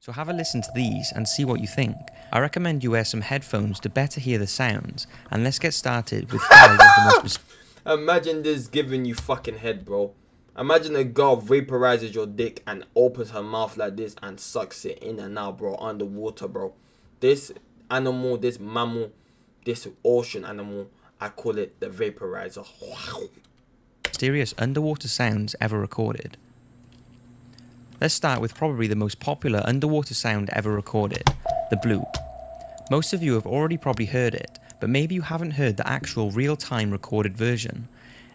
So have a listen to these and see what you think. I recommend you wear some headphones to better hear the sounds, and let's get started with 5 of the most... Imagine this giving you fucking head, bro. Imagine a girl vaporizes your dick and opens her mouth like this and sucks it in and out, bro, underwater, bro. This animal, this mammal, this ocean animal, I call it the vaporizer. Mysterious underwater sounds ever recorded. Let's start with probably the most popular underwater sound ever recorded, the bloop. Most of you have already probably heard it, but maybe you haven't heard the actual real-time recorded version.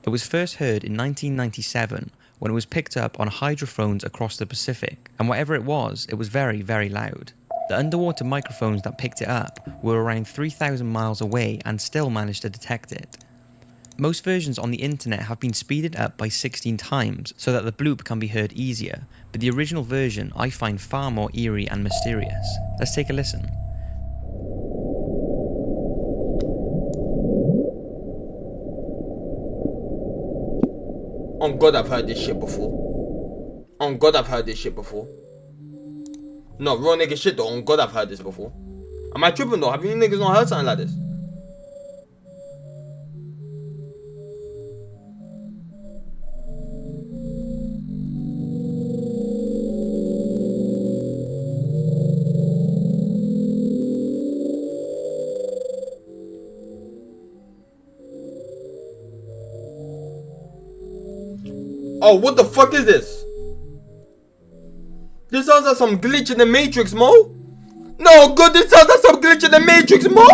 It was first heard in 1997 when it was picked up on hydrophones across the Pacific, and whatever it was very, very loud. The underwater microphones that picked it up were around 3,000 miles away and still managed to detect it. Most versions on the internet have been speeded up by 16 times so that the bloop can be heard easier, but the original version I find far more eerie and mysterious. Let's take a listen. On God, I've heard this shit before. On God, I've heard this shit before. No, real nigga shit though. On God, I've heard this before. Am I tripping though? Have you niggas not heard something like this? Oh, what the fuck is this? This sounds like some glitch in the Matrix, Mo. No, good, this sounds like some glitch in the Matrix, Mo.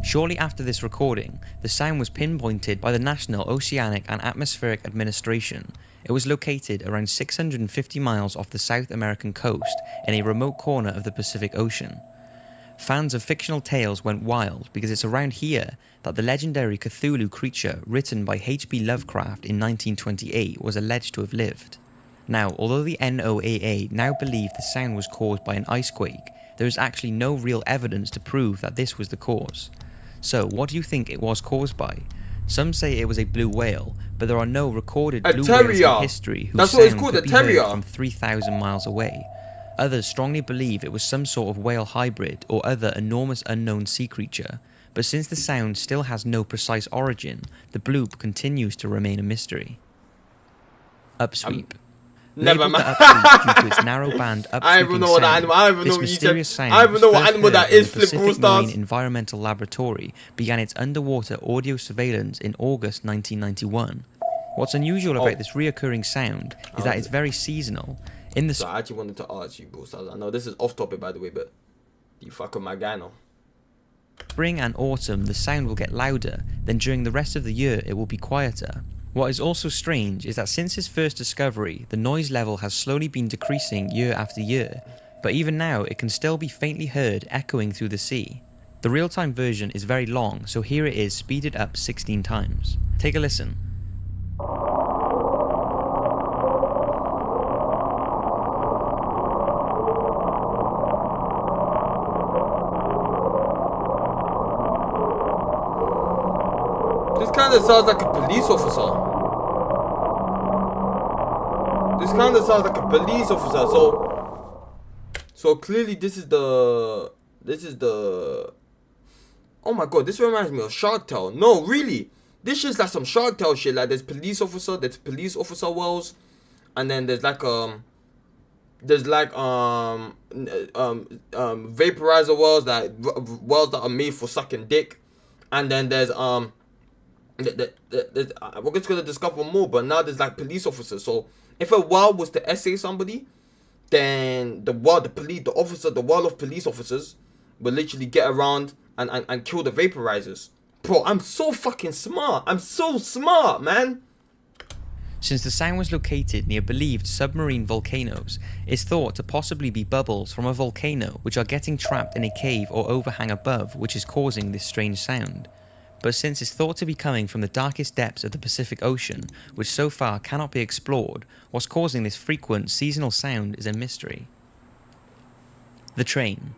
Shortly after this recording, the sound was pinpointed by the National Oceanic and Atmospheric Administration. It was located around 650 miles off the South American coast in a remote corner of the Pacific Ocean. Fans of fictional tales went wild because it's around here that the legendary Cthulhu creature written by H.P. Lovecraft in 1928 was alleged to have lived. Now, although the NOAA now believe the sound was caused by an icequake, there is actually no real evidence to prove that this was the cause. So, what do you think it was caused by? Some say it was a blue whale, but there are no recorded blue whales in history whose sound could be heard from 3,000 miles away. Others strongly believe it was some sort of whale hybrid or other enormous unknown sea creature, but since the sound still has no precise origin, the bloop continues to remain a mystery. Upsweep. Never mind. Upsweep due to its narrow band upsweeping I even know what sound. animal. I even This know mysterious sound I even know what animal that is. The Flip Brawl Pacific Marine Stars. Environmental Laboratory began its underwater audio surveillance in August 1991. What's unusual about this reoccurring sound is that it's very seasonal. So I actually wanted to ask you, Brawl Stars. I know this is off topic, by the way, but you fuck with my guy now. Spring and autumn, the sound will get louder, then during the rest of the year it will be quieter. What is also strange is that since its first discovery, the noise level has slowly been decreasing year after year, but even now it can still be faintly heard echoing through the sea. The real-time version is very long, so here it is speeded up 16 times. Take a listen. This kind of sounds like a police officer. This kind of sounds like a police officer. So clearly this is the. Oh my god, this reminds me of Shark Tale. No, really, this shit's like some Shark Tale shit. Like there's police officer wells, and then there's like vaporizer wells that are made for sucking dick, and then there's we're just gonna discover more, but now there's like police officers. So if a well was to essay somebody, then the well of police officers will literally get around and kill the vaporizers. Bro, I'm so fucking smart. I'm so smart, man. Since the sound was located near believed submarine volcanoes, it's thought to possibly be bubbles from a volcano which are getting trapped in a cave or overhang above, which is causing this strange sound. But since it's thought to be coming from the darkest depths of the Pacific Ocean, which so far cannot be explored, what's causing this frequent seasonal sound is a mystery. The train.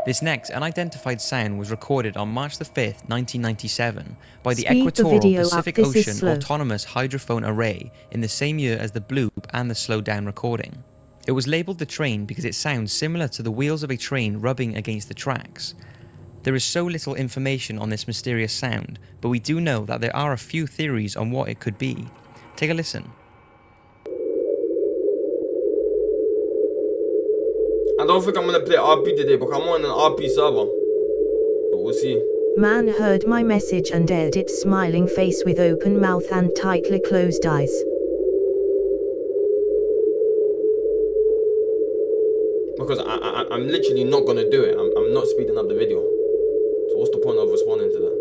This next unidentified sound was recorded on March the 5th, 1997 by the Speed the Equatorial video up, Pacific this is Ocean slow. Autonomous Hydrophone Array in the same year as the bloop and the slowed down recording. It was labelled the train because it sounds similar to the wheels of a train rubbing against the tracks. There is so little information on this mysterious sound, but we do know that there are a few theories on what it could be. Take a listen. I don't think I'm gonna play RP today, but I'm on an RP server. But we'll see. Man heard my message and aired it, smiling face with open mouth and tightly closed eyes. Because I'm literally not gonna do it. I'm not speeding up the video. So what's the point of responding to that?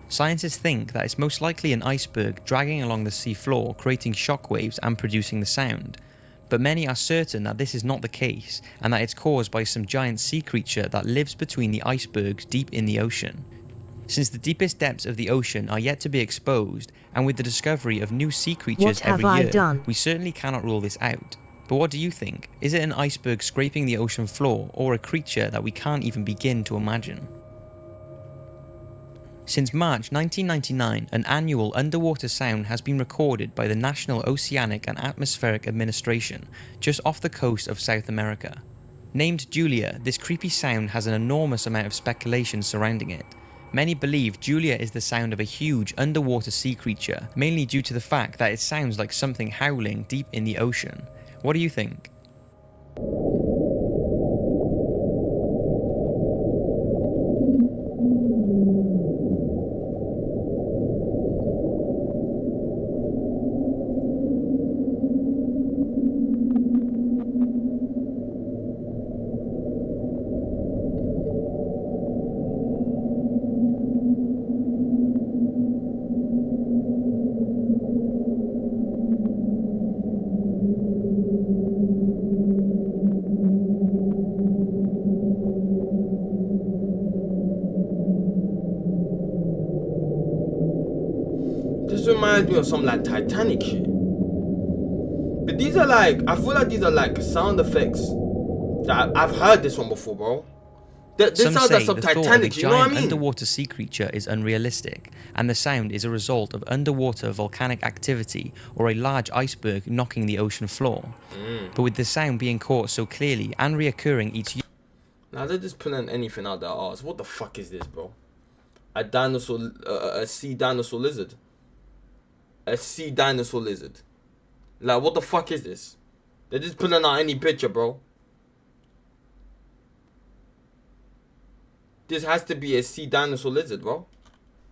Scientists think that it's most likely an iceberg dragging along the sea floor, creating shockwaves and producing the sound. But many are certain that this is not the case, and that it's caused by some giant sea creature that lives between the icebergs deep in the ocean. Since the deepest depths of the ocean are yet to be exposed, and with the discovery of new sea creatures What have every I year, done? we certainly cannot rule this out. But what do you think? Is it an iceberg scraping the ocean floor, or a creature that we can't even begin to imagine? Since March 1999, an annual underwater sound has been recorded by the National Oceanic and Atmospheric Administration just off the coast of South America. Named Julia, this creepy sound has an enormous amount of speculation surrounding it. Many believe Julia is the sound of a huge underwater sea creature, mainly due to the fact that it sounds like something howling deep in the ocean. What do you think? This reminds me of some like Titanic shit. But these are like, I feel like these are like sound effects that I've heard this one before, bro. This Some sounds say like some the thought of a Titanic, you know what I giant mean? underwater sea creature is unrealistic, and the sound is a result of underwater volcanic activity or a large iceberg knocking the ocean floor. But with the sound being caught so clearly and reoccurring each year, Now they're just pulling anything out their arse. What the fuck is this, bro? A dinosaur, a sea dinosaur lizard. A sea dinosaur lizard. Like, what the fuck is this? They're just pulling out any picture, bro. This has to be a sea dinosaur lizard, bro.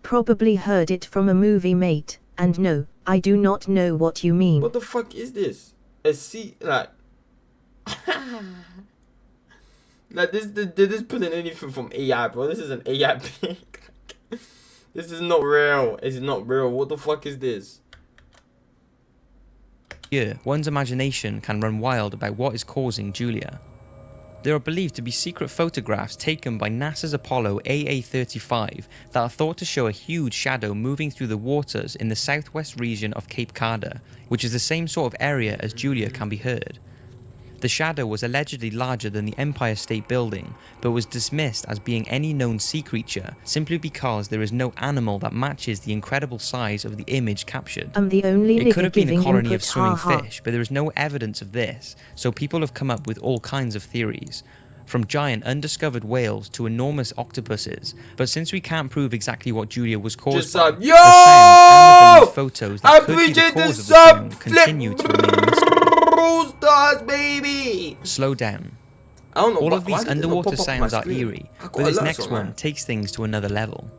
Probably heard it from a movie, mate, and no, I do not know what you mean. What the fuck is this? A sea, like... like, they're just pulling anything from AI, bro. This is an AI pic. This is not real. It's not real. What the fuck is this? one's imagination can run wild about what is causing Julia. There are believed to be secret photographs taken by NASA's Apollo AA-35 that are thought to show a huge shadow moving through the waters in the southwest region of Cape Carda, which is the same sort of area as Julia can be heard. The shadow was allegedly larger than the Empire State Building, but was dismissed as being any known sea creature simply because there is no animal that matches the incredible size of the image captured. I'm the only It could have been a giving colony input, of swimming haha. fish, but there is no evidence of this, so people have come up with all kinds of theories, from giant undiscovered whales to enormous octopuses. But since we can't prove exactly what Julia was caused Just by, sub. the sound and the believed photos I that could be the appreciate the cause of the sub. sound continue to remain a mystery. Stars, baby. Slow down. I don't know. All why- of why these did it not underwater pop up on my sounds are screen? eerie, I got but this alerts next on one mine. takes things to another level.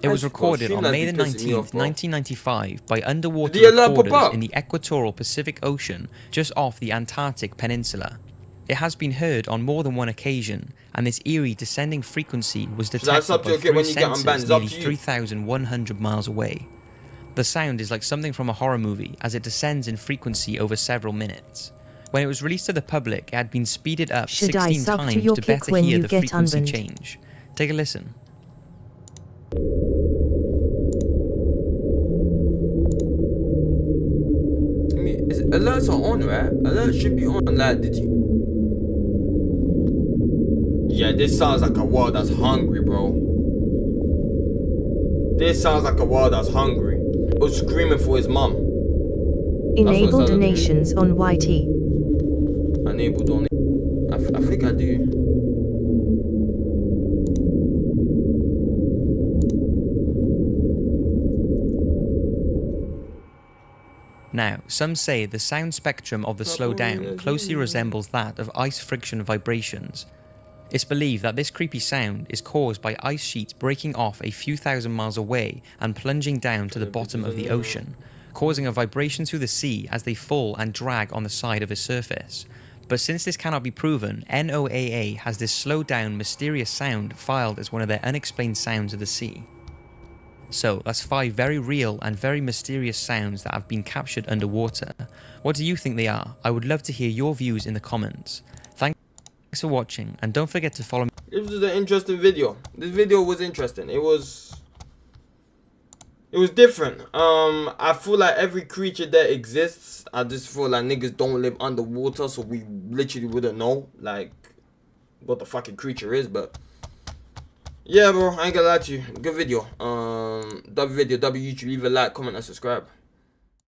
It was Bro, recorded stream on might May be the pissing me 19th, off, bro. 1995 by underwater Did the alert pop reporters up? in the equatorial Pacific Ocean just off the Antarctic Peninsula. It has been heard on more than one occasion, and this eerie descending frequency was I detected sub to by your kid three when you get sensors unbanned? It's up nearly to you. 3,100 miles away. The sound is like something from a horror movie as it descends in frequency over several minutes. When it was released to the public, it had been speeded up Should I 16 sub to times your to kick better when hear you the get frequency unbanned? change. Take a listen. I mean, alerts are on, right? Alerts should be on. Like, did you? Yeah, this sounds like a world that's hungry, bro. This sounds like a world that's hungry. It was screaming for his mum. Enable donations on YT. Enable donation. I think I do. Now, some say the sound spectrum of the slowdown closely resembles that of ice friction vibrations. It's believed that this creepy sound is caused by ice sheets breaking off a few thousand miles away and plunging down to the bottom of the ocean, causing a vibration through the sea as they fall and drag on the side of its surface. But since this cannot be proven, NOAA has this slowed down mysterious sound filed as one of their unexplained sounds of the sea. So that's 5 very real and very mysterious sounds that have been captured underwater. What do you think they are? I would love to hear your views in the comments. Thanks for watching, and don't forget to follow me. This was an interesting video. This video was interesting. It was different. I feel like every creature that exists, I just feel like niggas don't live underwater, so we literally wouldn't know like what the fucking creature is. But yeah, bro, I ain't gonna lie to you. Good video. YouTube, leave a like, comment, and subscribe.